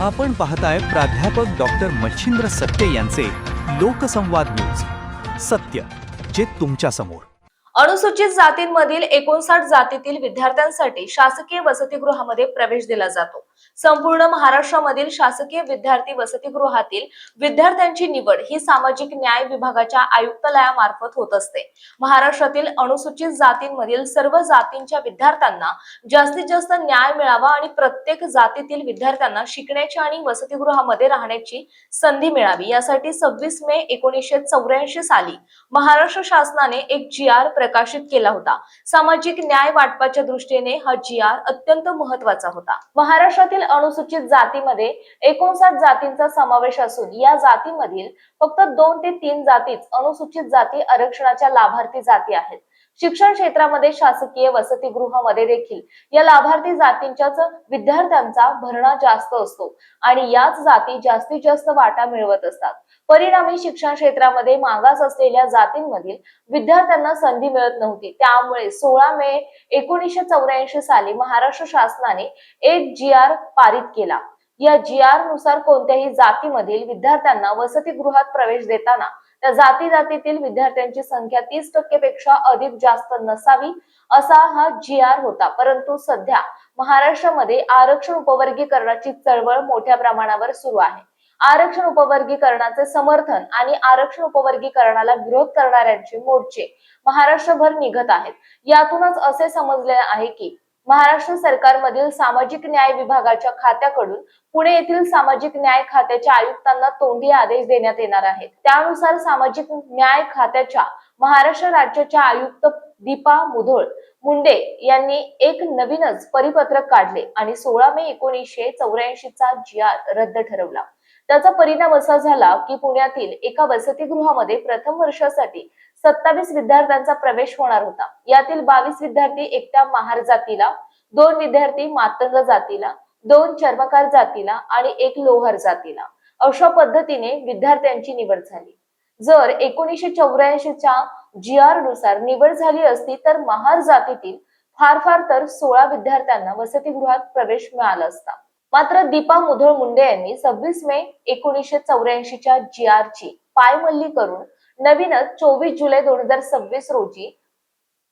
आपण पाहताय प्राध्यापक डॉक्टर मच्छिंद्र सत्य यांचे लोकसंवाद न्यूज. सत्य जे तुमच्या समोर. अनुसूचित जातींमधील 59 जातीतील विद्यार्थ्यांसाठी शासकीय वसतिगृहामध्ये प्रवेश दिला जातो. संपूर्ण महाराष्ट्रामधील शासकीय विद्यार्थी वसतिगृहातील विद्यार्थ्यांची निवड ही सामाजिक न्याय विभागाच्या आयुक्तालयामार्फत होत असते. महाराष्ट्रातील अनुसूचित जातींमधील सर्व जातींच्या विद्यार्थ्यांना जास्तीत जास्त न्याय मिळावा आणि प्रत्येक जातीतील विद्यार्थ्यांना शिकण्याची आणि वसतिगृहामध्ये राहण्याची संधी मिळावी यासाठी 26 मे 1984 साली महाराष्ट्र शासनाने एक GR प्रकाशित केला होता. सामाजिक न्याय वाटपाच्या दृष्टीने हा GR अत्यंत महत्त्वाचा होता. महाराष्ट्रातील अनुसूचित जातीमध्ये 59 जातींचा समावेश असून या जातींमधील फक्त 2 ते 3 जातीच अनुसूचित जाती आरक्षणाच्या लाभार्थी जाती आहेत. शिक्षण क्षेत्रामध्ये शासकीय वसतिगृहामध्ये देखील या लाभार्थी जातींच्याच विद्यार्थ्यांचा भरणा जास्त असतो आणि याच जाती जास्तीत जास्त वाटा मिळवत असतात. परिणामी शिक्षण क्षेत्रामध्ये मागास असलेल्या जातींमधील विद्यार्थ्यांना संधी मिळत नव्हती. त्यामुळे 16 मे 1984 साली महाराष्ट्र शासनाने एक GR पारित केला. या GR नुसार कोणत्याही जातीमधील विद्यार्थ्यांना वसतिगृहात प्रवेश देताना त्या जातीतील विद्यार्थ्यांची संख्या 30% पेक्षा अधिक जास्त नसावी असा हा GR होता. परंतु सध्या महाराष्ट्रामध्ये आरक्षण उपवर्गीकरणाची चळवळ मोठ्या प्रमाणावर सुरू आहे. आरक्षण उपवर्गीकरणाचे समर्थन आणि आरक्षण उपवर्गीकरणाला विरोध करणाऱ्यांचे मोर्चे महाराष्ट्रभर निघत आहेत. यातूनच असे समजले आहे की महाराष्ट्र सरकारमधील सामाजिक न्याय विभागाच्या खात्याकडून पुणे येथील सामाजिक न्याय खात्याच्या आयुक्तांना तोंडी आदेश देण्यात येणार आहेत. त्यानुसार सामाजिक न्याय खात्याच्या महाराष्ट्र राज्याच्या आयुक्त दीपा मुधोळ मुंडे यांनी एक नवीनच परिपत्रक काढले आणि 16 मे 1984 चा GR रद्द ठरवला. त्याचा परिणाम असा झाला की पुण्यातील एका वसतिगृहामध्ये प्रथम वर्षासाठी 27 विद्यार्थ्यांचा प्रवेश होणार होता. यातील 22 विद्यार्थी एकट्या महार जातीला, 2 विद्यार्थी मातंग जातीला, 2 चर्मकार जातीला आणि 1 लोहार जातीला अशा पद्धतीने विद्यार्थ्यांची निवड झाली. जर 1984 च्या GR नुसार निवड झाली असती तर महार जातीतील फार तर 16 विद्यार्थ्यांना वसतिगृहात प्रवेश मिळाला असता. मात्र दीपा मुधोळ मुंडे यांनी 26 मे 1984 च्या GR ची पायमल्ली करून नवीनच 24 जुलै 2026 रोजी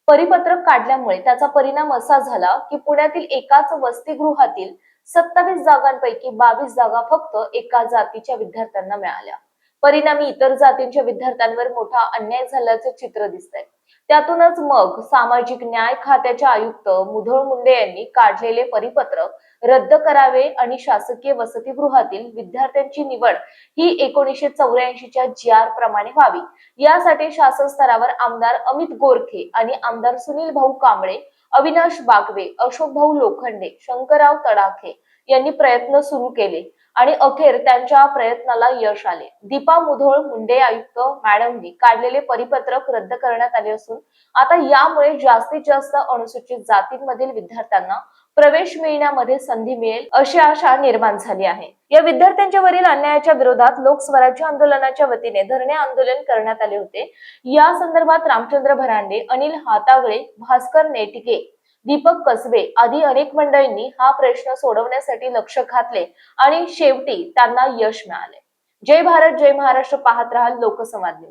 परिपत्रक काढल्यामुळे त्याचा परिणाम असा झाला की पुण्यातील एकाच वसतिगृहातील 27 जागांपैकी 22 जागा फक्त एका जातीच्या विद्यार्थ्यांना मिळाल्या. परिणामी इतर जातींच्या विद्यार्थ्यांवर मोठा अन्याय झाल्याचे चित्र दिसतंय. त्यातूनच मग सामाजिक न्याय खात्याचे आयुक्त मुधोळ मुंडे यांनी काढलेले परिपत्रक रद्द करावे आणि शासकीय वसतिगृहातील विद्यार्थ्यांची निवड ही 1984 च्या GR प्रमाणे व्हावी. यासाठी शासन स्तरावर आमदार अमित गोरखे आणि आमदार सुनील भाऊ कांबळे, अविनाश बागवे, अशोक भाऊ लोखंडे, शंकरराव तडाखे यांनी प्रयत्न सुरू केले आणि अखेर त्यांच्या प्रयत्नाला यश आले. दीपा मुधोळ मुंडे आयुक्त मॅडमनी काढलेले परिपत्रक रद्द करण्यात आले असून आता यामुळे जास्तीत जास्त अनुसूचित जातींमधील विद्यार्थ्यांना प्रवेश मिळण्यामध्ये संधी मिळेल अशी आशा निर्माण झाली आहे. या विद्यार्थ्यांच्या वरील अन्यायाच्या विरोधात लोकस्वराज्य आंदोलनाच्या वतीने धरणे आंदोलन करण्यात आले होते. या संदर्भात रामचंद्र भरांडे, अनिल हातागळे, भास्कर नेटिके, दीपक कसबे आदी अनेक मंडळींनी हा प्रश्न सोडवण्यासाठी लक्ष घातले आणि शेवटी त्यांना यश मिळाले. जय भारत, जय महाराष्ट्र. पाहत राहा लोकसंवाद न्यूज.